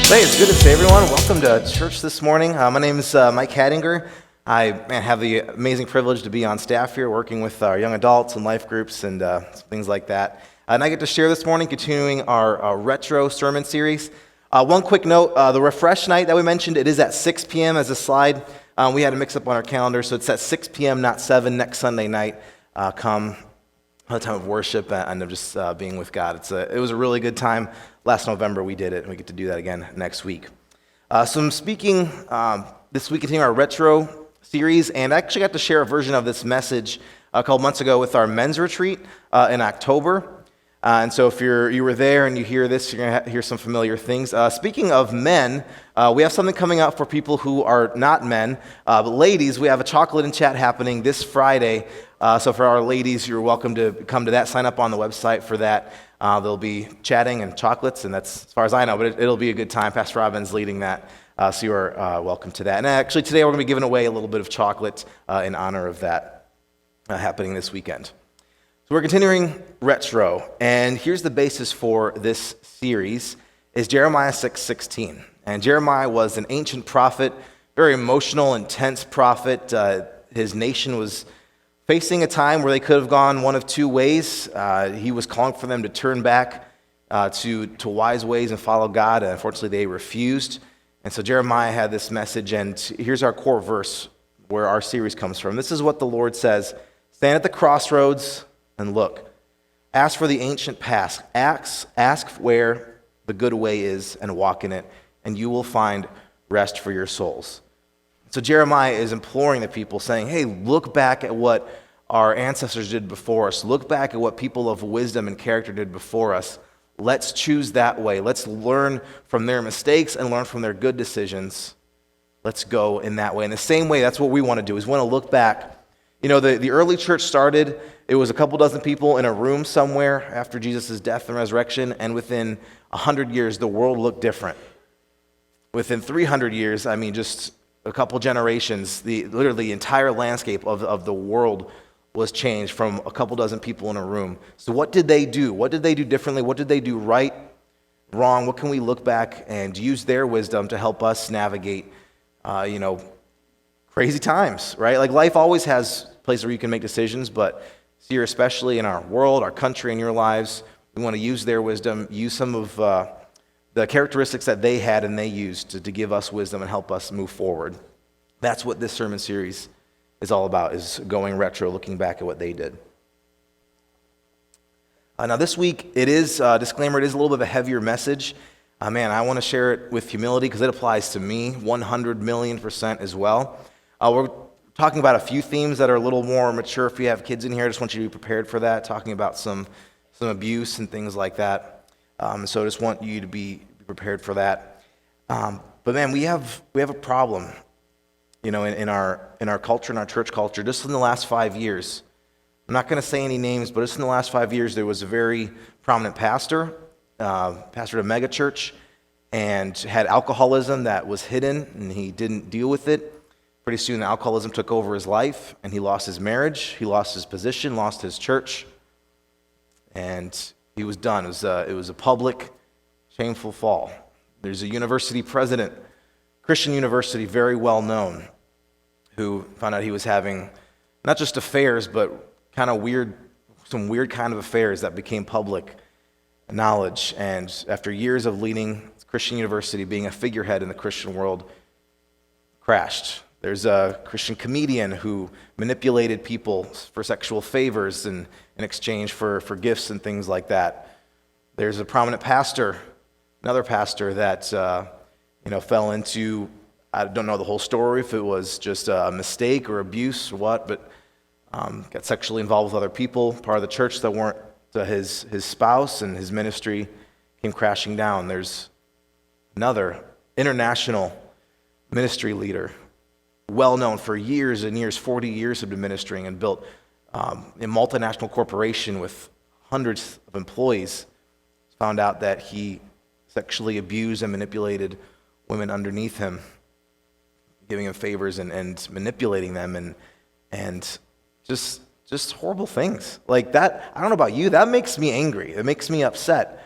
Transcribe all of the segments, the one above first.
Hey, it's good to see everyone. Welcome to church this morning. My name is Mike Hadinger. I have the amazing privilege to be on staff here working with our young adults and life groups and things like that. And I get to share this morning, continuing our retro sermon series. One quick note, the refresh night that we mentioned, it is at 6 p.m. as a slide. We had a mix-up on our calendar, so it's at 6 p.m., not 7, next Sunday night. Come a time of worship and of just being with God. It was a really good time. Last November we did it, and we get to do that again next week. So I'm speaking this week, continuing our retro series, and I actually got to share a version of this message a couple months ago with our men's retreat in October. And so if you were there and you hear this, you're going to hear some familiar things. Speaking of men, we have something coming up for people who are not men. But ladies, we have a chocolate and chat happening this Friday. So for our ladies, you're welcome to come to that. Sign up on the website for that. There'll be chatting and chocolates, and that's as far as I know, but it'll be a good time. Pastor Robin's leading that, so you are welcome to that. And actually today we're going to be giving away a little bit of chocolate in honor of that happening this weekend. So we're continuing retro, and here's the basis for this series is Jeremiah 6:16. And Jeremiah was an ancient prophet, very emotional, intense prophet. His nation was facing a time where they could have gone one of two ways. He was calling for them to turn back to wise ways and follow God, and unfortunately they refused. And so Jeremiah had this message, and here's our core verse where our series comes from. This is what the Lord says: "Stand at the crossroads and look. Ask for the ancient path. Ask where the good way is and walk in it, and you will find rest for your souls." So Jeremiah is imploring the people, saying, hey, look back at what our ancestors did before us. Look back at what people of wisdom and character did before us. Let's choose that way. Let's learn from their mistakes and learn from their good decisions. Let's go in that way. In the same way, that's what we want to do, is we want to look back. You know, the early church started, it was a couple dozen people in a room somewhere after Jesus' death and resurrection, and within 100 years, the world looked different. Within 300 years, just a couple generations, literally the entire landscape of the world was changed from a couple dozen people in a room. So what did they do? What did they do differently? What did they do right, wrong? What can we look back and use their wisdom to help us navigate, crazy times, right? Like life always has places where you can make decisions, but here, especially in our world, our country, and your lives, we want to use their wisdom, use some of the characteristics that they had and they used to give us wisdom and help us move forward. That's what this sermon series is all about, is going retro, looking back at what they did. Now this week, it is, disclaimer, it is a little bit of a heavier message. I want to share it with humility because it applies to me 100,000,000% as well. We're talking about a few themes that are a little more mature. If you have kids in here, I just want you to be prepared for that, talking about some abuse and things like that. So I just want you to be prepared for that. But man, we have a problem, in our culture, in our church culture. Just in the last 5 years, I'm not going to say any names, but just in the last 5 years, there was a very prominent pastor of a mega church, and had alcoholism that was hidden, and he didn't deal with it. Pretty soon, the alcoholism took over his life, and he lost his marriage, he lost his position, lost his church, and he was done. It was a public, shameful fall. There's a university president, Christian university, very well known, who found out he was having not just affairs, but some weird kind of affairs that became public knowledge. And after years of leading Christian university, being a figurehead in the Christian world, crashed. There's a Christian comedian who manipulated people for sexual favors in exchange for gifts and things like that. There's a prominent pastor, another pastor that fell into, I don't know the whole story, if it was just a mistake or abuse or what, but got sexually involved with other people, part of the church that weren't his spouse, and his ministry came crashing down. There's another international ministry leader, well known for years and years, 40 years of ministering, and built a multinational corporation with hundreds of employees. Found out that he sexually abused and manipulated women underneath him, giving them favors and manipulating them, and just horrible things like that. I don't know about you, that makes me angry. It makes me upset.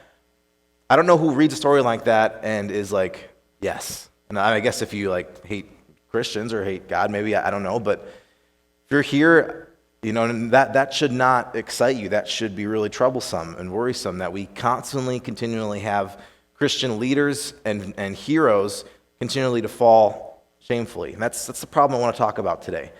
I don't know who reads a story like that and is like, Yes. And I guess if you hate Christians or hate God, maybe, I don't know, but if you're here, that should not excite you. That should be really troublesome and worrisome that we constantly, continually have Christian leaders and heroes continually to fall shamefully. And that's the problem I want to talk about today.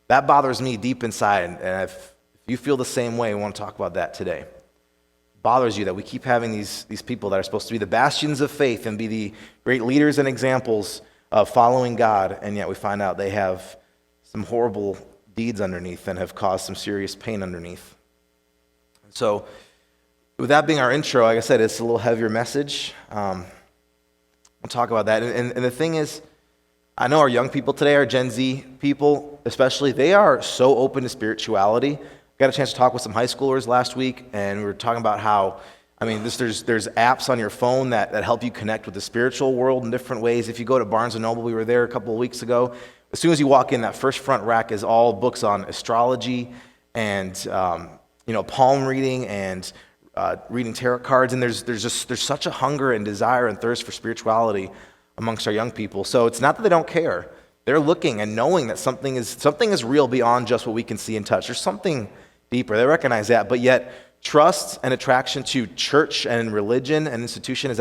That bothers me deep inside, and if you feel the same way, I want to talk about that today. It bothers you that we keep having these people that are supposed to be the bastions of faith and be the great leaders and examples of following God, and yet we find out they have some horrible deeds underneath and have caused some serious pain underneath. So with that being our intro, like I said, it's a little heavier message. We'll talk about that. And the thing is, I know our young people today, our Gen Z people especially, they are so open to spirituality. Got a chance to talk with some high schoolers last week, and we were talking about how, there's apps on your phone that help you connect with the spiritual world in different ways. If you go to Barnes & Noble, we were there a couple of weeks ago, as soon as you walk in, that first front rack is all books on astrology and palm reading and reading tarot cards, and there's such a hunger and desire and thirst for spirituality amongst our young people. So it's not that they don't care. They're looking and knowing that something is real beyond just what we can see and touch. There's something deeper. They recognize that, but yet trust and attraction to church and religion and institution is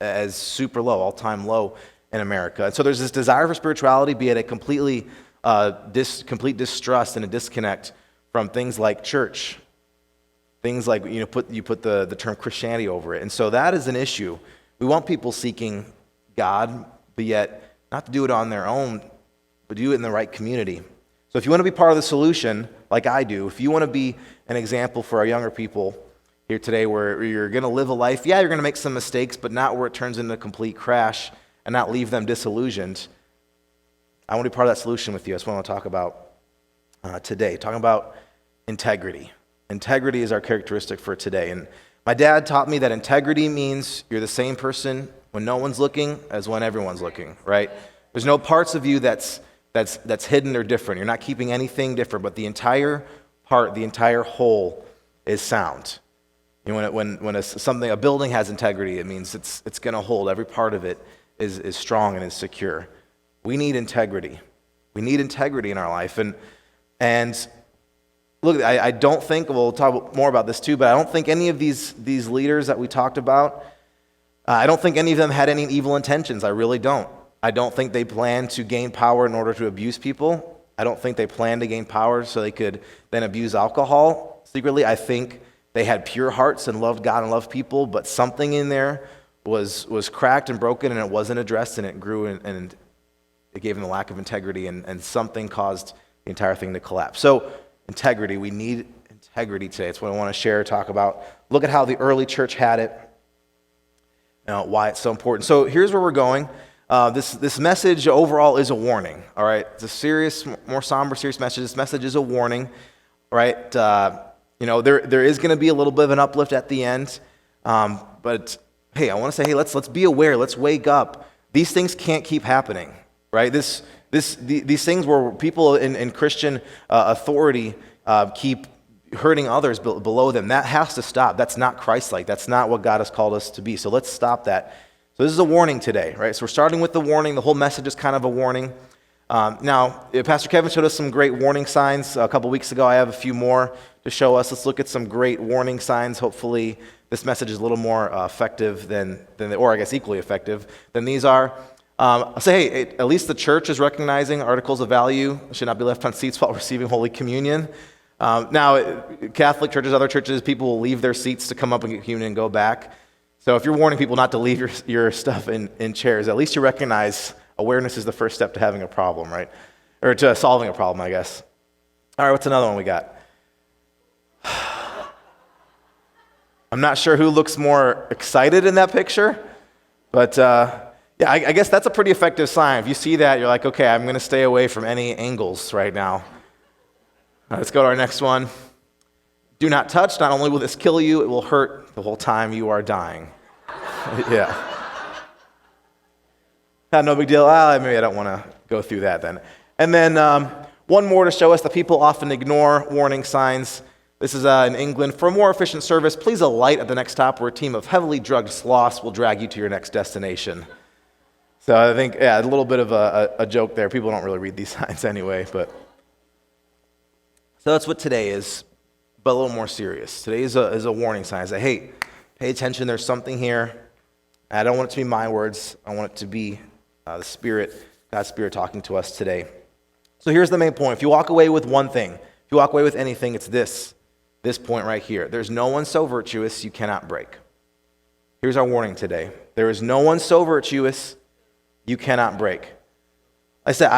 as super low, all-time low in America. And so there's this desire for spirituality, be it a complete distrust and a disconnect from things like church, things like you put the term Christianity over it. And so that is an issue. We want people seeking God, but yet not to do it on their own, but do it in the right community. So if you want to be part of the solution, like I do, if you want to be an example for our younger people here today where you're going to live a life, you're going to make some mistakes, but not where it turns into a complete crash and not leave them disillusioned, I want to be part of that solution with you. That's what I want to talk about today, talking about integrity. Integrity is our characteristic for today. And my dad taught me that integrity means you're the same person when no one's looking as when everyone's looking, right? There's no parts of you that's hidden or different. You're not keeping anything different, but the entire part, the entire whole is sound. When a building has integrity, it means it's going to hold. Every part of it is strong and is secure. We need integrity. We need integrity in our life. And look, I don't think, we'll talk more about this too, but I don't think any of these leaders that we talked about, I don't think any of them had any evil intentions. I really don't. I don't think they planned to gain power in order to abuse people. I don't think they planned to gain power so they could then abuse alcohol secretly. I think they had pure hearts and loved God and loved people, but something in there was cracked and broken, and it wasn't addressed, and it grew, and it gave them a lack of integrity, and something caused the entire thing to collapse. So integrity, we need integrity today. It's what I want to share, talk about. Look at how the early church had it, why it's so important. So here's where we're going. This message overall is a warning, all right? It's a serious, more somber, serious message. This message is a warning, right? There is going to be a little bit of an uplift at the end, but hey, I want to say, hey, let's be aware. Let's wake up. These things can't keep happening, right? These things where people in Christian authority keep hurting others below them, that has to stop. That's not Christ-like. That's not what God has called us to be. So let's stop that. So this is a warning today, right? So we're starting with the warning. The whole message is kind of a warning. Now, Pastor Kevin showed us some great warning signs a couple weeks ago. I have a few more to show us. Let's look at some great warning signs. Hopefully, this message is a little more effective or I guess equally effective than these are. I'll say, hey, at least the church is recognizing articles of value should not be left on seats while receiving Holy Communion. Now, Catholic churches, other churches, people will leave their seats to come up and get communion and go back. So if you're warning people not to leave your stuff in chairs, at least you recognize awareness is the first step to having a problem, right? Or to solving a problem, I guess. All right, what's another one we got? I'm not sure who looks more excited in that picture, but I guess that's a pretty effective sign. If you see that, you're like, okay, I'm going to stay away from any angles right now. All right, let's go to our next one. Do not touch. Not only will this kill you, it will hurt the whole time you are dying. Yeah. No big deal. Maybe I don't want to go through that then. And then one more to show us that people often ignore warning signs. This is in England. For a more efficient service, please alight at the next stop where a team of heavily drugged sloths will drag you to your next destination. So I think, yeah, a little bit of a joke there. People don't really read these signs anyway, but so that's what today is, but a little more serious. Today is a warning sign. I say, hey, pay attention. There's something here. I don't want it to be my words. I want it to be the Spirit, God's Spirit talking to us today. So here's the main point. If you walk away with one thing, if you walk away with anything, it's this point right here. There's no one so virtuous you cannot break. Here's our warning today. There is no one so virtuous you cannot break. I said,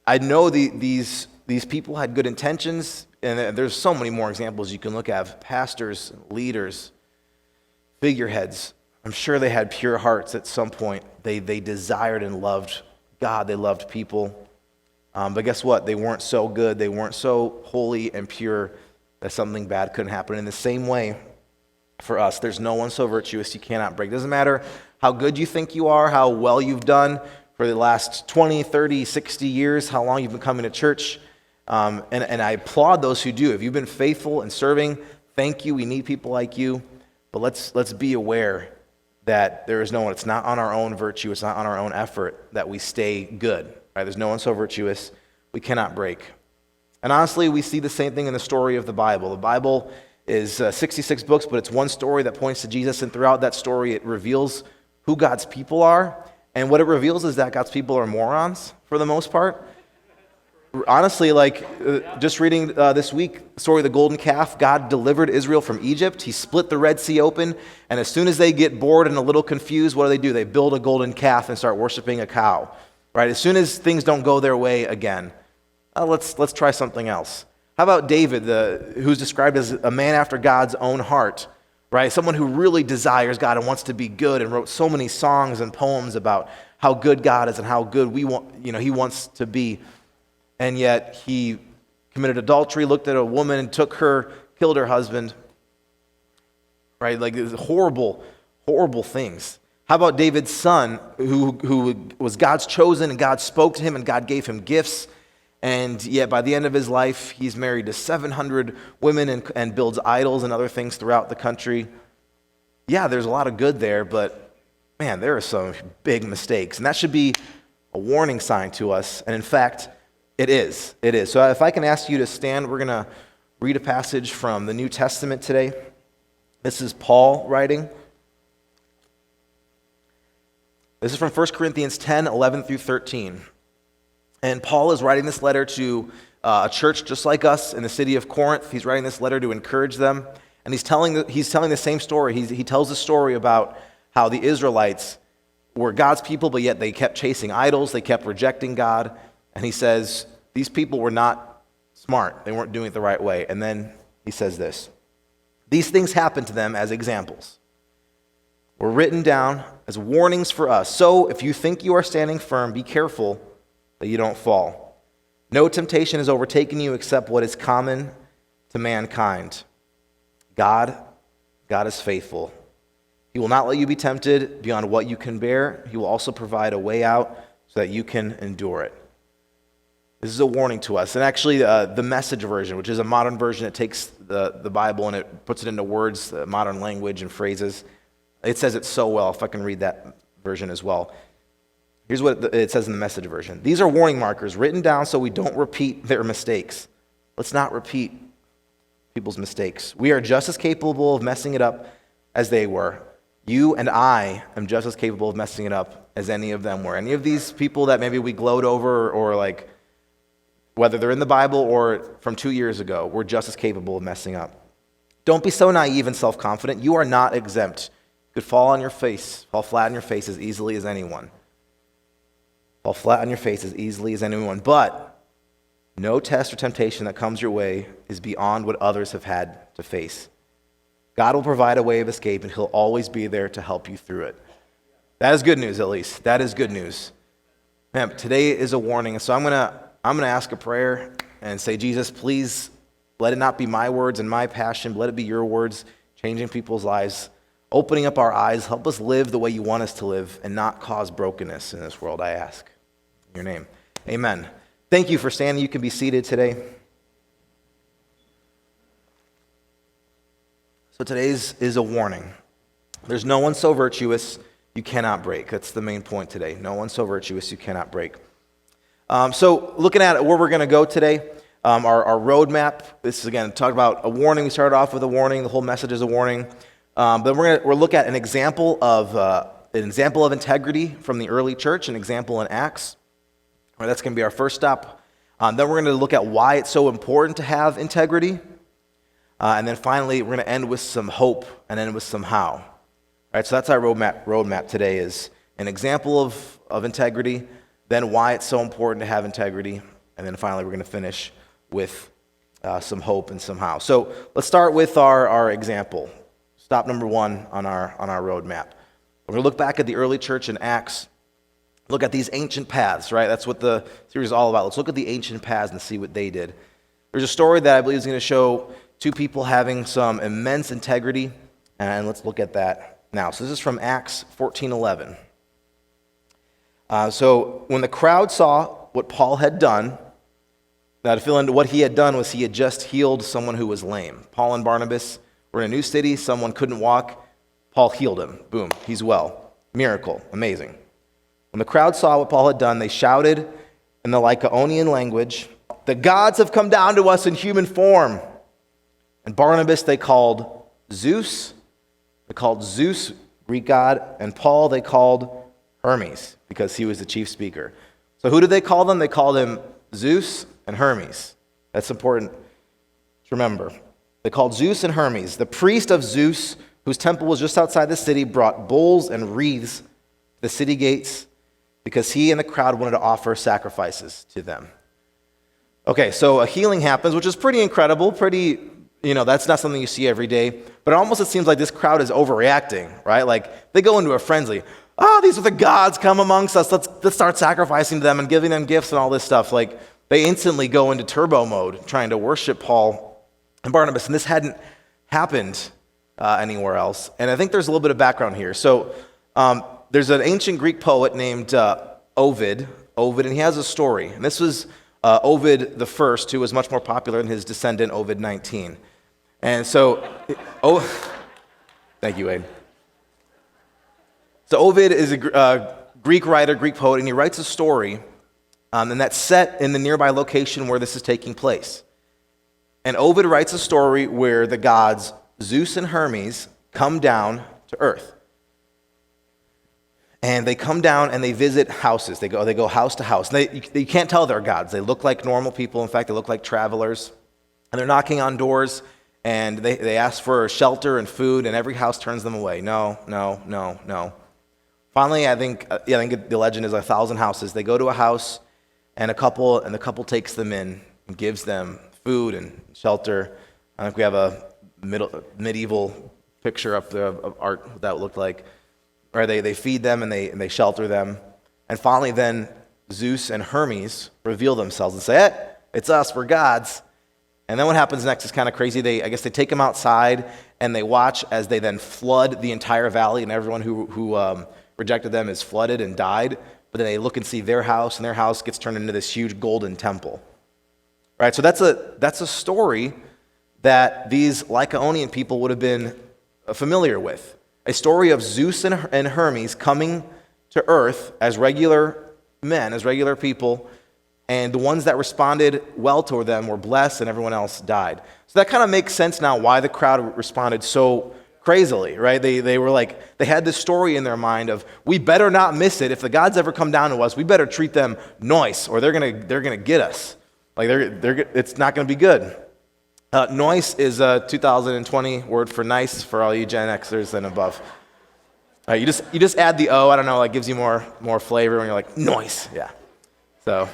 I know these people had good intentions, and there's so many more examples you can look at. Pastors, leaders, figureheads. I'm sure they had pure hearts at some point. They desired and loved God. They loved people. But guess what? They weren't so good. They weren't so holy and pure that something bad couldn't happen. In the same way, for us, there's no one so virtuous you cannot break. It doesn't matter how good you think you are, how well you've done for the last 20, 30, 60 years, how long you've been coming to church. And I applaud those who do. If you've been faithful and serving, thank you. We need people like you. But let's be aware that there is no one. It's not on our own virtue. It's not on our own effort that we stay good. Right? There's no one so virtuous we cannot break. And honestly, we see the same thing in the story of the Bible. The Bible is 66 books, but it's one story that points to Jesus. And throughout that story, it reveals who God's people are. And what it reveals is that God's people are morons for the most part. Honestly, just reading this week, the story of the golden calf, God delivered Israel from Egypt. He split the Red Sea open, and as soon as they get bored and a little confused, what do? They build a golden calf and start worshiping a cow. Right? As soon as things don't go their way again, let's try something else. How about David, who's described as a man after God's own heart? Right? Someone who really desires God and wants to be good and wrote so many songs and poems about how good God is and how good he wants to be. And yet he committed adultery, looked at a woman and took her, killed her husband. Right? Like horrible, horrible things. How about David's son, who was God's chosen, and God spoke to him and God gave him gifts, and yet by the end of his life, he's married to 700 women and builds idols and other things throughout the country. Yeah, there's a lot of good there, but man, there are some big mistakes, and that should be a warning sign to us, and in fact, it is. It is. So if I can ask you to stand, we're going to read a passage from the New Testament today. This is Paul writing. This is from 1 Corinthians 10, 11 through 13. And Paul is writing this letter to a church just like us in the city of Corinth. He's writing this letter to encourage them. And he's telling the same story. He tells a story about how the Israelites were God's people, but yet they kept chasing idols. They kept rejecting God. And he says, these people were not smart. They weren't doing it the right way. And then he says this: these things happened to them as examples, were written down as warnings for us. So if you think you are standing firm, be careful that you don't fall. No temptation has overtaken you except what is common to mankind. God is faithful. He will not let you be tempted beyond what you can bear. He will also provide a way out so that you can endure it. This is a warning to us. And actually, the Message version, which is a modern version, it takes the Bible and it puts it into words, modern language and phrases. It says it so well, if I can read that version as well. Here's what it says in the Message version. These are warning markers written down so we don't repeat their mistakes. Let's not repeat people's mistakes. We are just as capable of messing it up as they were. You and I am just as capable of messing it up as any of them were. Any of these people that maybe we gloat over or like, whether they're in the Bible or from 2 years ago, we're just as capable of messing up. Don't be so naive and self-confident. You are not exempt. You could fall flat on your face as easily as anyone. Fall flat on your face as easily as anyone. But no test or temptation that comes your way is beyond what others have had to face. God will provide a way of escape, and he'll always be there to help you through it. That is good news, at least. That is good news. Man, today is a warning, so I'm gonna ask a prayer and say, Jesus, please let it not be my words and my passion, but let it be your words, changing people's lives, opening up our eyes. Help us live the way you want us to live and not cause brokenness in this world, I ask. In your name, amen. Thank you for standing. You can be seated today. So today's is a warning. There's no one so virtuous you cannot break. That's the main point today. No one so virtuous you cannot break. So looking at where we're going to go today, our roadmap. This is, again, talk about a warning. We started off with a warning. The whole message is a warning. But we'll look at an example of integrity from the early church, an example in Acts. Right, that's going to be our first stop. Then we're going to look at why it's so important to have integrity. And then finally, we're going to end with some hope and end with some how. All right, so that's our roadmap today, is an example of integrity, then why it's so important to have integrity, and then finally we're going to finish with some hope and some how. So let's start with our example. Stop number 1 on our roadmap. We're going to look back at the early church in Acts, look at these ancient paths, right? That's what the series is all about. Let's look at the ancient paths and see what they did. There's a story that I believe is going to show two people having some immense integrity, and let's look at that now. So this is from Acts 14:11. So when the crowd saw what Paul had done, now to fill in, what he had done was he had just healed someone who was lame. Paul and Barnabas were in a new city. Someone couldn't walk. Paul healed him. Boom, he's well. Miracle, amazing. When the crowd saw what Paul had done, they shouted in the Lycaonian language, "The gods have come down to us in human form." And Barnabas they called Zeus. They called Zeus, Greek god, and Paul they called Hermes, because he was the chief speaker. So who did they call them? They called him Zeus and Hermes. That's important to remember. They called Zeus and Hermes. The priest of Zeus, whose temple was just outside the city, brought bulls and wreaths to the city gates because he and the crowd wanted to offer sacrifices to them. Okay, so a healing happens, which is pretty incredible, that's not something you see every day, but it seems like this crowd is overreacting, right? Like, they go into a frenzy. These are the gods, come amongst us, let's start sacrificing to them and giving them gifts and all this stuff. Like, they instantly go into turbo mode, trying to worship Paul and Barnabas, and this hadn't happened anywhere else. And I think there's a little bit of background here. So there's an ancient Greek poet named Ovid, and he has a story. And this was Ovid the first, who was much more popular than his descendant, Ovid 19. And so, thank you, Wade. So Ovid is a Greek writer, Greek poet, and he writes a story, and that's set in the nearby location where this is taking place. And Ovid writes a story where the gods Zeus and Hermes come down to earth. And they come down and they visit houses. They go house to house. And you can't tell they're gods. They look like normal people. In fact, they look like travelers. And they're knocking on doors, and they ask for shelter and food, and every house turns them away. No, no, no, no. Finally, I think the legend is 1,000 houses. They go to a house, and the couple takes them in and gives them food and shelter. I think we have a medieval picture up there of art, what that looked like. Right, they feed them and they shelter them. And finally then Zeus and Hermes reveal themselves and say, "Hey, it's us, we're gods." And then what happens next is kind of crazy. They take them outside and they watch as they then flood the entire valley, and everyone who rejected them is flooded and died. But then they look and see their house, and their house gets turned into this huge golden temple. Right, so that's a story that these Lycaonian people would have been familiar with. A story of Zeus and Hermes coming to earth as regular men, as regular people, and the ones that responded well toward them were blessed and everyone else died. So that kind of makes sense now why the crowd responded so crazily, right? They were like, they had this story in their mind of, we better not miss it. If the gods ever come down to us, we better treat them nice, or they're gonna get us. Like it's not gonna be good. Noise is a 2020 word for nice for all you Gen Xers and above. You just add the O. I don't know, like gives you more flavor when you're like noise. Yeah. So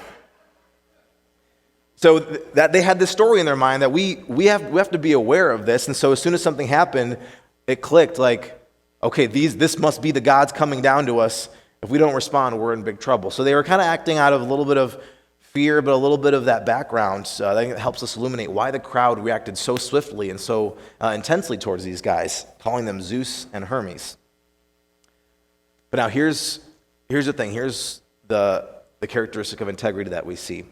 that they had this story in their mind that we have to be aware of this. And so as soon as something happened, it clicked like, okay, this must be the gods coming down to us. If we don't respond, we're in big trouble. So they were kind of acting out of a little bit of fear, but a little bit of that background. So I think it helps us illuminate why the crowd reacted so swiftly and so intensely towards these guys, calling them Zeus and Hermes. But now here's the thing. Here's the characteristic of integrity that we see.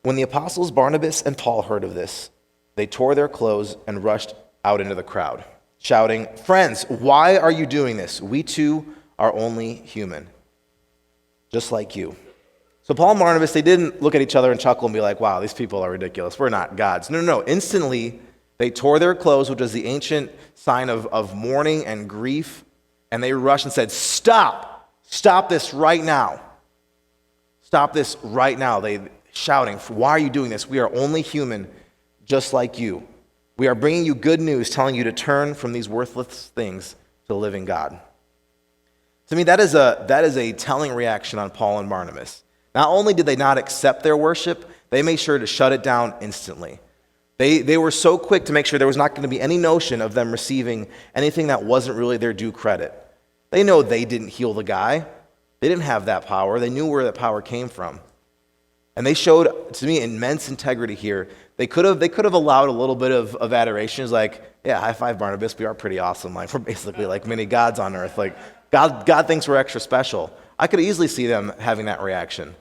When the apostles Barnabas and Paul heard of this, they tore their clothes and rushed out into the crowd, shouting, "Friends, why are you doing this? We too are only human, just like you." So Paul and Barnabas, they didn't look at each other and chuckle and be like, "Wow, these people are ridiculous. We're not gods." No. Instantly, they tore their clothes, which was the ancient sign of mourning and grief, and they rushed and said, "Stop! Stop this right now. Stop this right now." They shouting, "Why are you doing this? We are only human, just like you. We are bringing you good news, telling you to turn from these worthless things to the living God." To me, that is a telling reaction on Paul and Barnabas. Not only did they not accept their worship, they made sure to shut it down instantly. They were so quick to make sure there was not going to be any notion of them receiving anything that wasn't really their due credit. They know they didn't heal the guy. They didn't have that power. They knew where that power came from. And they showed, to me, immense integrity here. They could have allowed a little bit of adoration. It's like, yeah, high five, Barnabas. We are pretty awesome. Like, we're basically like mini gods on earth. Like, God thinks we're extra special. I could easily see them having that reaction.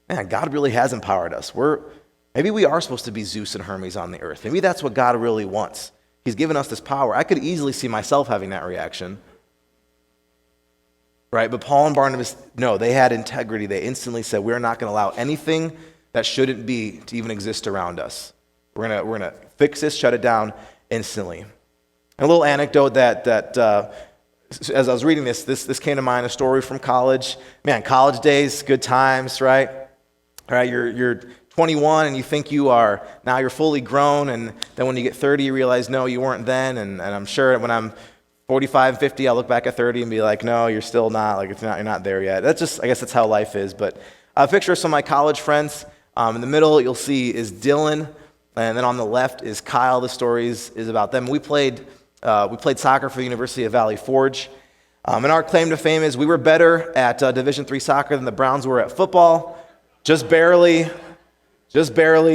Man, God really has empowered us. Maybe we are supposed to be Zeus and Hermes on the earth. Maybe that's what God really wants. He's given us this power. I could easily see myself having that reaction. Right? But Paul and Barnabas, no, they had integrity. They instantly said, we're not going to allow anything that shouldn't be to even exist around us. We're gonna fix this, shut it down instantly. A little anecdote that as I was reading this came to mind, a story from college. Man, college days, good times, right? All right, you're 21 and you think you're fully grown, and then when you get 30, you realize, no, you weren't then, and I'm sure when I'm 45, 50, I'll look back at 30 and be like, no, you're still not, like you're not there yet. I guess that's how life is. But a picture of some of my college friends. In the middle, you'll see is Dylan, and then on the left is Kyle. The story is about them. We played soccer for the University of Valley Forge. And our claim to fame is we were better at Division III soccer than the Browns were at football. Just barely.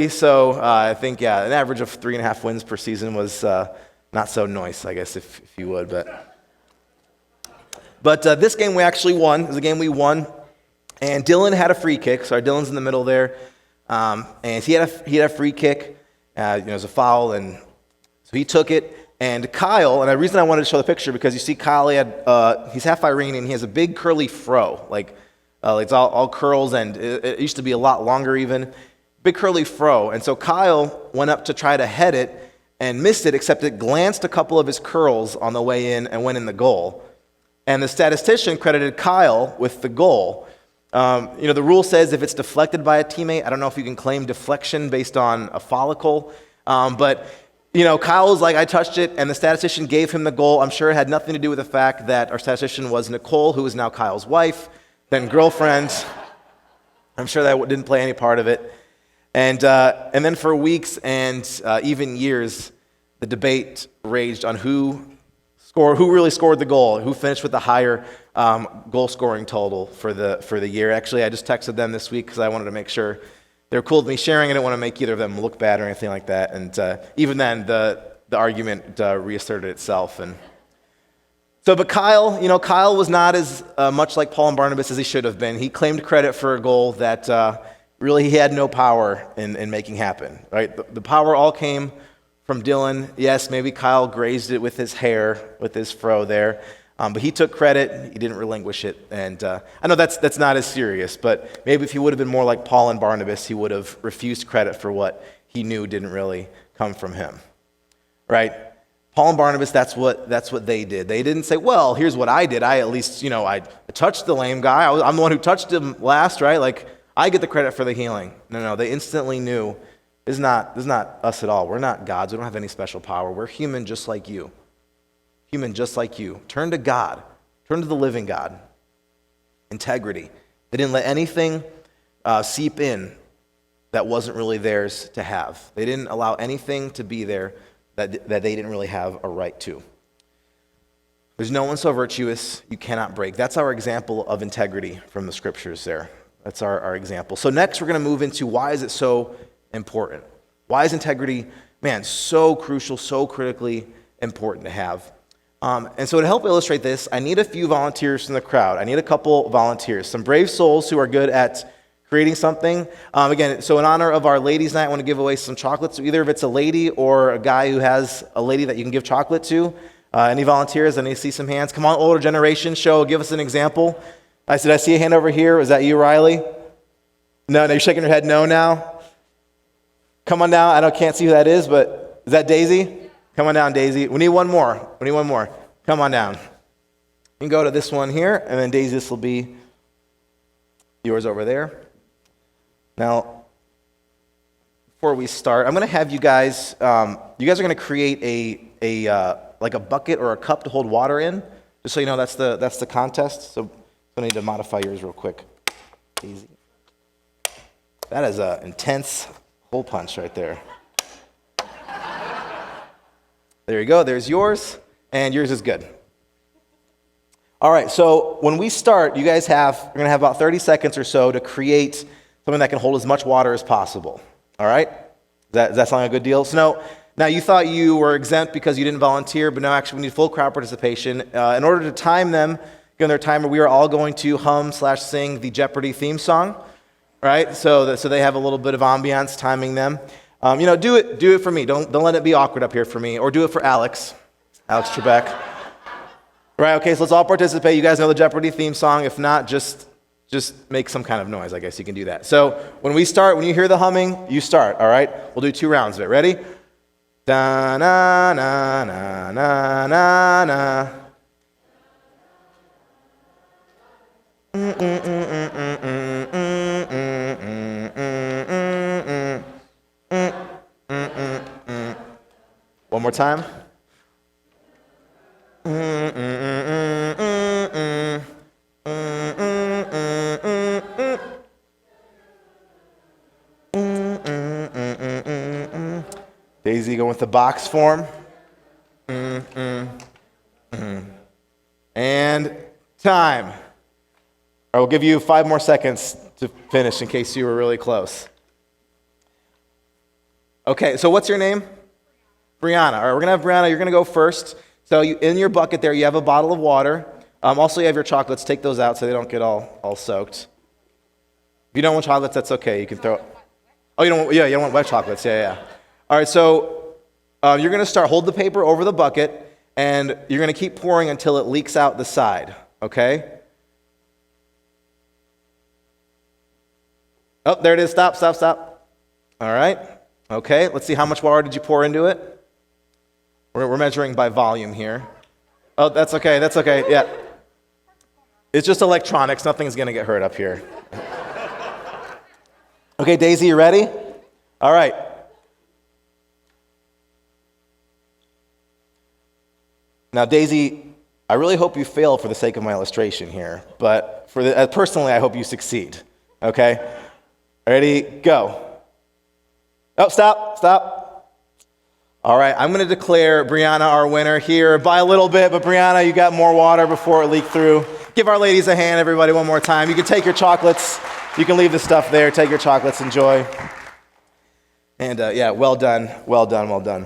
So I think, an average of 3.5 wins per season was not so nice, I guess, if you would. But this game we actually won. It was a game we won. And Dylan had a free kick. Sorry, Dylan's in the middle there. And he had a free kick. It was a foul, and so he took it. And Kyle, and the reason I wanted to show the picture, because you see Kyle, he's half Iranian. He has a big curly fro, like it's all curls, and it used to be a lot longer even. Big curly fro. And so Kyle went up to try to head it and missed it, except it glanced a couple of his curls on the way in and went in the goal. And the statistician credited Kyle with the goal. The rule says if it's deflected by a teammate, I don't know if you can claim deflection based on a follicle, but Kyle was like, I touched it, and the statistician gave him the goal. I'm sure it had nothing to do with the fact that our statistician was Nicole, who is now Kyle's wife, then girlfriend. I'm sure that didn't play any part of it. And then for weeks and even years, the debate raged on who really scored the goal, who finished with the higher goal-scoring total for the year. Actually, I just texted them this week because I wanted to make sure they were cool with me sharing. I didn't want to make either of them look bad or anything like that. And even then, the argument reasserted itself. And so, but Kyle was not as much like Paul and Barnabas as he should have been. He claimed credit for a goal that really he had no power in making happen. Right? The power all came from Dylan. Yes, maybe Kyle grazed it with his hair, with his fro there. But he took credit, he didn't relinquish it, and I know that's not as serious, but maybe if he would have been more like Paul and Barnabas, he would have refused credit for what he knew didn't really come from him, right? Paul and Barnabas, that's what they did. They didn't say, well, here's what I did. I at least, I touched the lame guy. I'm the one who touched him last, right? Like, I get the credit for the healing. No, they instantly knew, this is not us at all. We're not gods. We don't have any special power. We're human just like you. Human just like you. Turn to God. Turn to the living God. Integrity. They didn't let anything seep in that wasn't really theirs to have. They didn't allow anything to be there that they didn't really have a right to. There's no one so virtuous you cannot break. That's our example of integrity from the scriptures there. That's our example. So next we're going to move into why is it so important? Why is integrity, so crucial, so critically important to have? And so to help illustrate this, I need a few volunteers from the crowd. I need a couple volunteers, some brave souls who are good at creating something. Again, so in honor of our ladies' night, I want to give away some chocolates. So either if it's a lady or a guy who has a lady that you can give chocolate to, Any volunteers? I need to see some hands. Come on, older generation, give us an example. I see a hand over here. Was that you, Riley? No, you're shaking your head no now. Come on down. I can't see who that is, but is that Daisy? Come on down, Daisy. We need one more. Come on down. You can go to this one here, and then Daisy, this will be yours over there. Now, before we start, I'm going to have you guys are going to create like a bucket or a cup to hold water in, just so you know that's the contest. So I need to modify yours real quick. Easy. That is an intense hole punch right there. There you go. There's yours, and yours is good. All right. So when we start, you're going to have about 30 seconds or so to create something that can hold as much water as possible. All right. Does that sound like a good deal? So now you thought you were exempt because you didn't volunteer, but no, actually we need full crowd participation. In order to time them, given their timer, we are all going to hum/sing the Jeopardy theme song, right? So they have a little bit of ambiance timing them. Do it for me. Don't let it be awkward up here for me, or do it for Alex Trebek. Right? Okay. So let's all participate. You guys know the Jeopardy theme song. If not, just make some kind of noise. I guess you can do that. So when we start, when you hear the humming, you start. All right. We'll do 2 rounds of it. Ready? Da na na na na na na. One more time. Daisy going with the box form. And time. All right, we'll give you 5 more seconds to finish in case you were really close. Okay, so what's your name? Brianna. All right, we're going to have Brianna. You're going to go first. So in your bucket there, you have a bottle of water. Also, you have your chocolates. Take those out so they don't get all soaked. If you don't want chocolates, that's okay. You can throw it. Oh, you don't want, you don't want wet chocolates. Yeah. All right, so you're going to hold the paper over the bucket, and you're going to keep pouring until it leaks out the side, okay? Oh, there it is. Stop. All right. Okay, let's see how much water did you pour into it? We're measuring by volume here. Oh, that's okay. Yeah. It's just electronics. Nothing's going to get hurt up here. Okay, Daisy, you ready? All right. Now, Daisy, I really hope you fail for the sake of my illustration here, but personally, I hope you succeed. Okay? Ready? Go. Oh, stop. All right, I'm going to declare Brianna our winner here by a little bit, but Brianna, you got more water before it leaked through. Give our ladies a hand, everybody, one more time. You can take your chocolates. You can leave the stuff there. Take your chocolates. Enjoy. And well done.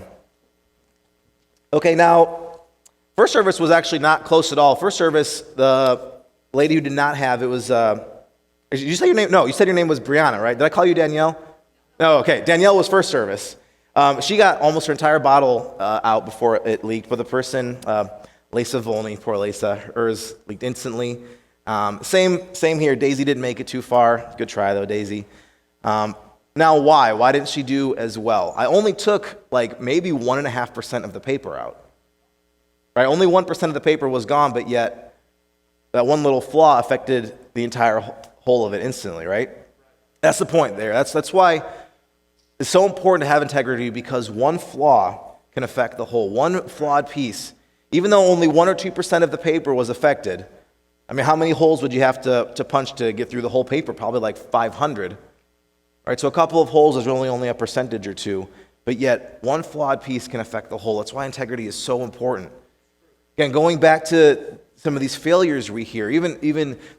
Okay, now, first service was actually not close at all. First service, the lady who did not have, it was, did you say your name? No, you said your name was Brianna, right? Did I call you Danielle? No, okay. Danielle was first service. She got almost her entire bottle out before it leaked, but the person, Lisa Volney, poor Lisa, hers leaked instantly. Same here. Daisy didn't make it too far. Good try, though, Daisy. Now, why? Why didn't she do as well? I only took maybe 1.5% of the paper out. Right? Only 1% of the paper was gone, but yet that one little flaw affected the entire whole of it instantly, right? That's the point there. That's why it's so important to have integrity, because one flaw can affect the whole. One flawed piece, even though only 1 or 2% of the paper was affected. I mean, how many holes would you have to punch to get through the whole paper? Probably like 500. Right? So a couple of holes is only a percentage or two, but yet one flawed piece can affect the whole. That's why integrity is so important. Again, going back to some of these failures we hear, even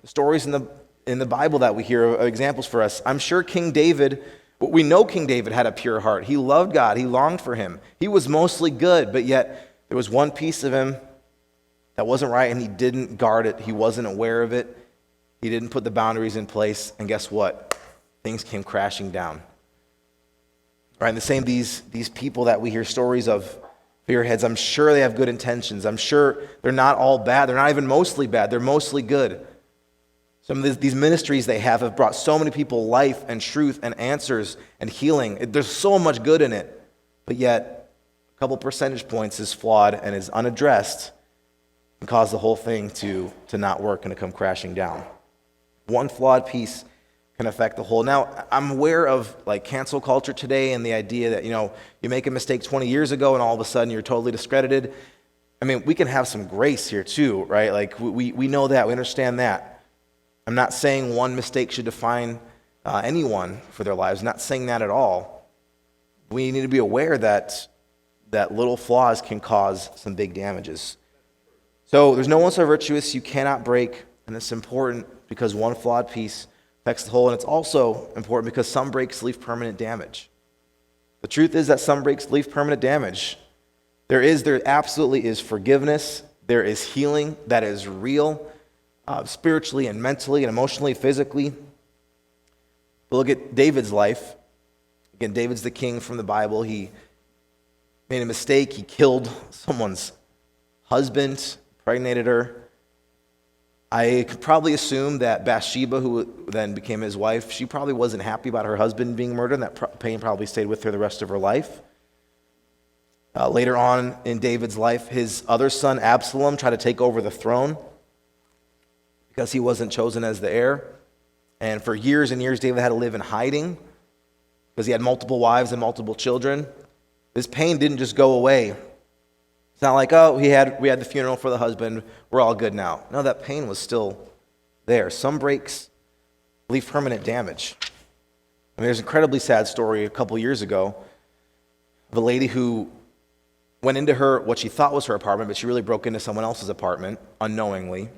the stories in the Bible that we hear, examples for us. I'm sure King David, we know King David had a pure heart. He loved God. He longed for him. He was mostly good, but yet there was one piece of him that wasn't right, and he didn't guard it. He wasn't aware of it. He didn't put the boundaries in place, and guess what? Things came crashing down. Right, and the same, these people that we hear stories of figureheads. I'm sure they have good intentions. I'm sure they're not all bad. They're not even mostly bad. They're mostly good. Some of these ministries they have brought so many people life and truth and answers and healing. There's so much good in it, but yet a couple percentage points is flawed and is unaddressed and cause the whole thing to not work and to come crashing down. One flawed piece can affect the whole. Now, I'm aware of like cancel culture today and the idea that, you make a mistake 20 years ago and all of a sudden you're totally discredited. I mean, we can have some grace here too, right? Like we know that, we understand that. I'm not saying one mistake should define anyone for their lives. I'm not saying that at all. We need to be aware that little flaws can cause some big damages. So there's no one so virtuous you cannot break, and it's important because one flawed piece affects the whole, and it's also important because some breaks leave permanent damage. The truth is that some breaks leave permanent damage. There absolutely is forgiveness. There is healing that is real. Spiritually and mentally and emotionally, physically. But look at David's life. Again, David's the king from the Bible. He made a mistake. He killed someone's husband, impregnated her. I could probably assume that Bathsheba, who then became his wife, she probably wasn't happy about her husband being murdered, and that pain probably stayed with her the rest of her life. Later on in David's life, his other son, Absalom, tried to take over the throne because he wasn't chosen as the heir. And for years and years, David had to live in hiding because he had multiple wives and multiple children. This pain didn't just go away. It's not like, we had the funeral for the husband, we're all good now. No, that pain was still there. Some breaks leave permanent damage. I mean, there's an incredibly sad story a couple years ago of a lady who went into what she thought was her apartment, but she really broke into someone else's apartment unknowingly.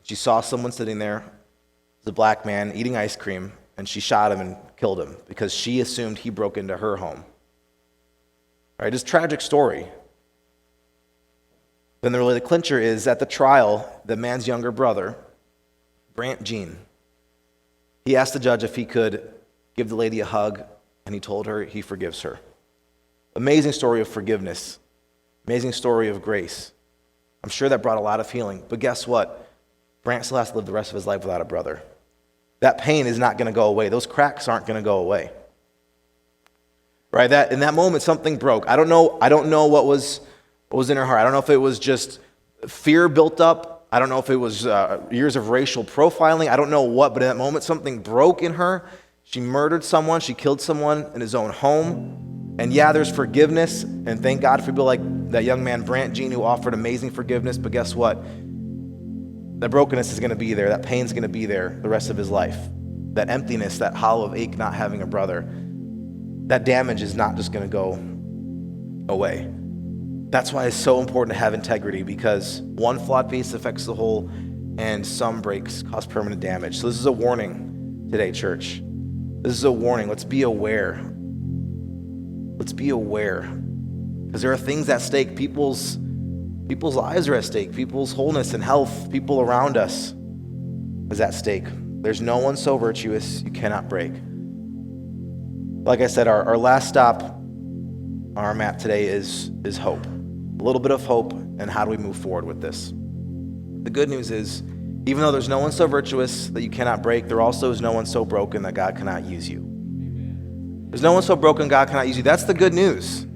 She saw someone sitting there, it was a black man eating ice cream, and she shot him and killed him because she assumed he broke into her home. Right? It's a tragic story. Then the clincher is at the trial, the man's younger brother, Brant Jean. He asked the judge if he could give the lady a hug, and he told her he forgives her. Amazing story of forgiveness. Amazing story of grace. I'm sure that brought a lot of healing. But guess what? Brant still has to live the rest of his life without a brother. That pain is not going to go away. Those cracks aren't going to go away. Right? In that moment, something broke. I don't know what was in her heart. I don't know if it was just fear built up. I don't know if it was years of racial profiling. I don't know what, but in that moment, something broke in her. She murdered someone. She killed someone in his own home. And yeah, there's forgiveness. And thank God for people like that young man, Brant Jean, who offered amazing forgiveness. But guess what? That brokenness is going to be there. That pain's going to be there the rest of his life. That emptiness, that hollow of ache not having a brother, that damage is not just going to go away. That's why it's so important to have integrity, because one flawed piece affects the whole, and some breaks cause permanent damage. So this is a warning today, church. This is a warning. Let's be aware. Let's be aware. Because there are things at stake. People's lives are at stake. People's wholeness and health, people around us is at stake. There's no one so virtuous you cannot break. Like I said, our last stop on our map today is hope. A little bit of hope, and how do we move forward with this? The good news is, even though there's no one so virtuous that you cannot break, there also is no one so broken that God cannot use you. There's no one so broken God cannot use you. That's the good news.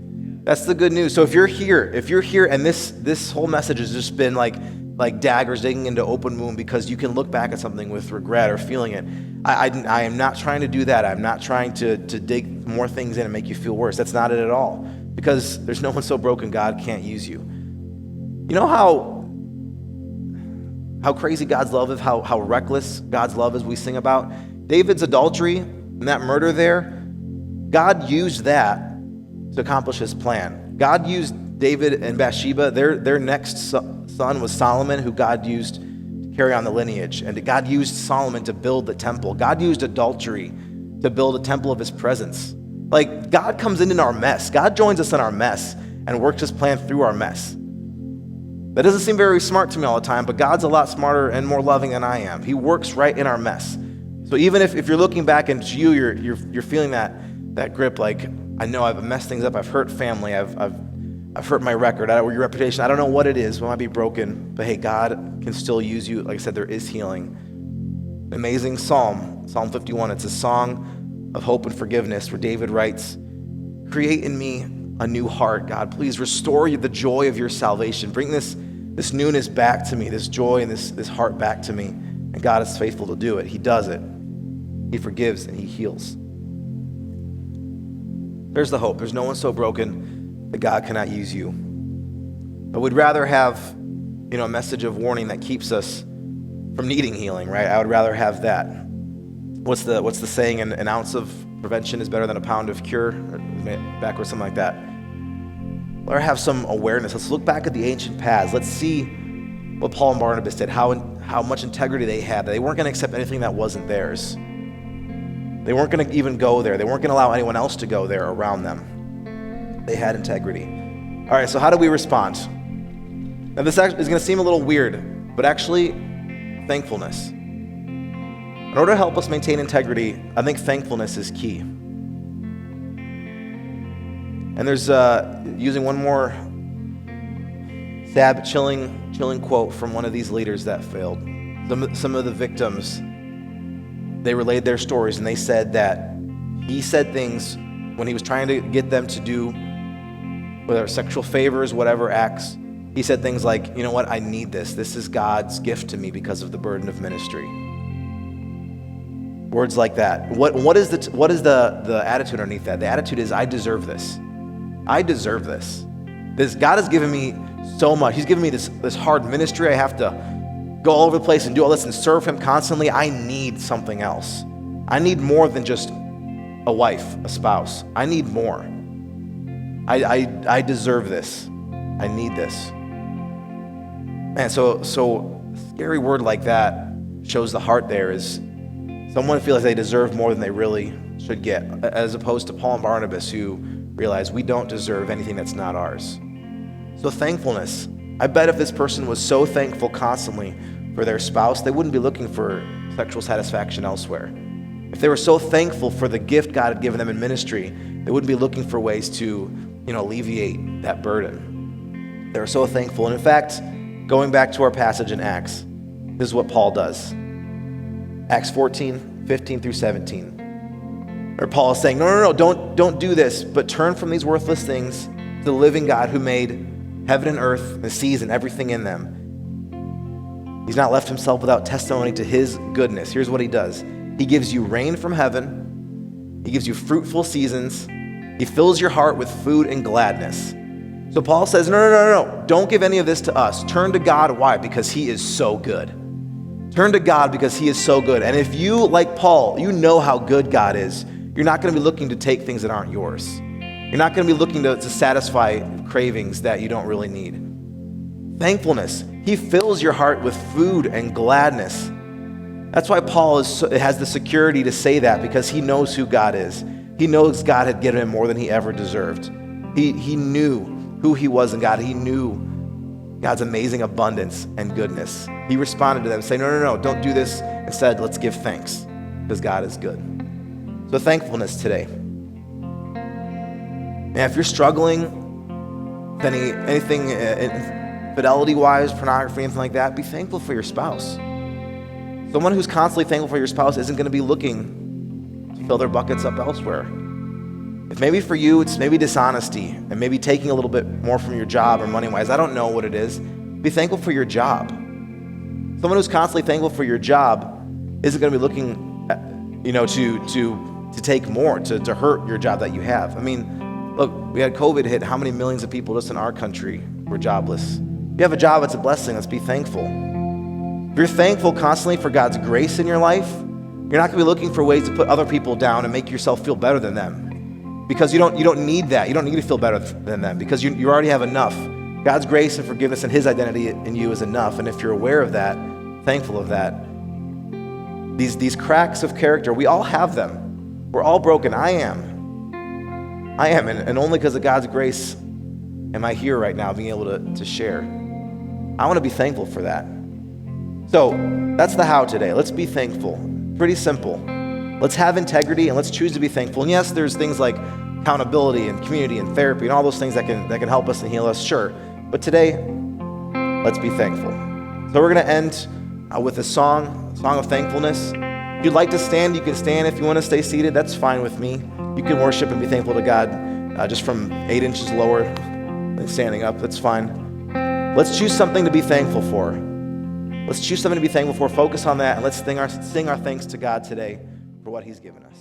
That's the good news. So if you're here and this whole message has just been like daggers digging into open wound because you can look back at something with regret or feeling it, I am not trying to do that. I'm not trying to dig more things in and make you feel worse. That's not it at all. Because there's no one so broken God can't use you. You know how crazy God's love is, how reckless God's love is we sing about? David's adultery and that murder there, God used that to accomplish his plan. God used David and Bathsheba. Their next son was Solomon, who God used to carry on the lineage. And God used Solomon to build the temple. God used adultery to build a temple of his presence. Like, God comes in our mess. God joins us in our mess and works his plan through our mess. That doesn't seem very smart to me all the time, but God's a lot smarter and more loving than I am. He works right in our mess. So even if you're looking back and you're feeling that grip, like, I know I've messed things up, I've hurt family, I've I've hurt my record, or your reputation. I don't know what it is. It might be broken, but hey, God can still use you. Like I said, there is healing. Amazing Psalm 51. It's a song of hope and forgiveness where David writes, "Create in me a new heart, God. Please restore the joy of your salvation. Bring this newness back to me, this joy and this heart back to me." And God is faithful to do it. He does it. He forgives and he heals. There's the hope. There's no one so broken that God cannot use you. But we'd rather have, a message of warning that keeps us from needing healing, right? I would rather have that. What's the saying? An ounce of prevention is better than a pound of cure, backwards, something like that. Or have some awareness. Let's look back at the ancient paths. Let's see what Paul and Barnabas did, how much integrity they had. They weren't going to accept anything that wasn't theirs. They weren't going to even go there. They weren't going to allow anyone else to go there around them. They had integrity. All right, so how do we respond? Now this is going to seem a little weird, but actually, thankfulness. In order to help us maintain integrity, I think thankfulness is key. And there's, using one more sad but chilling quote from one of these leaders that failed. Some of the victims, they relayed their stories, and they said that he said things when he was trying to get them to do, whether sexual favors, whatever acts, he said things like, "You know what, I need this. This is God's gift to me because of the burden of ministry." Words like that. What is the attitude underneath that? The attitude is, I deserve this. I deserve this. God has given me so much. He's given me this hard ministry. I have to go all over the place and do all this and serve him constantly. I need something else. I need more than just a wife, a spouse. I need more. I deserve this. I need this. Man, so a scary word like that shows the heart there is someone feels like they deserve more than they really should get, as opposed to Paul and Barnabas, who realize we don't deserve anything that's not ours. So thankfulness. I bet if this person was so thankful constantly for their spouse, they wouldn't be looking for sexual satisfaction elsewhere. If they were so thankful for the gift God had given them in ministry, they wouldn't be looking for ways to, alleviate that burden. They were so thankful. And in fact, going back to our passage in Acts, this is what Paul does. Acts 14, 15 through 17. Or Paul is saying, no, don't do this, but turn from these worthless things to the living God who made heaven and earth, the seas and everything in them. He's not left himself without testimony to his goodness. Here's what he does. He gives you rain from heaven. He gives you fruitful seasons. He fills your heart with food and gladness. So Paul says, no. Don't give any of this to us. Turn to God. Why? Because he is so good. Turn to God because he is so good. And if you, like Paul, you know how good God is, you're not going to be looking to take things that aren't yours. You're not going to be looking to satisfy cravings that you don't really need. Thankfulness. He fills your heart with food and gladness. That's why Paul has the security to say that, because he knows who God is. He knows God had given him more than he ever deserved. He knew who he was in God. He knew God's amazing abundance and goodness. He responded to them saying, no, don't do this. Instead, let's give thanks because God is good. So thankfulness today. And if you're struggling with anything infidelity-wise, pornography, anything like that, be thankful for your spouse. Someone who's constantly thankful for your spouse isn't going to be looking to fill their buckets up elsewhere. If maybe for you, it's maybe dishonesty and maybe taking a little bit more from your job or money-wise. I don't know what it is. Be thankful for your job. Someone who's constantly thankful for your job isn't going to be looking, to take more, to hurt your job that you have. I mean, look, we had COVID hit. How many millions of people just in our country were jobless? If you have a job, it's a blessing. Let's be thankful. If you're thankful constantly for God's grace in your life, you're not going to be looking for ways to put other people down and make yourself feel better than them. Because you don't need that. You don't need to feel better than them because you already have enough. God's grace and forgiveness and his identity in you is enough. And if you're aware of that, thankful of that, these cracks of character, we all have them. We're all broken. I am. And only because of God's grace am I here right now being able to share. I want to be thankful for that. So that's the how today. Let's be thankful. Pretty simple. Let's have integrity and let's choose to be thankful. And yes, there's things like accountability and community and therapy and all those things that can help us and heal us, sure. But today, let's be thankful. So we're going to end with a song of thankfulness. If you'd like to stand, you can stand. If you want to stay seated, that's fine with me. You can worship and be thankful to God just from 8 inches lower than standing up. That's fine. Let's choose something to be thankful for. Let's choose something to be thankful for. Focus on that, and let's sing our thanks to God today for what he's given us.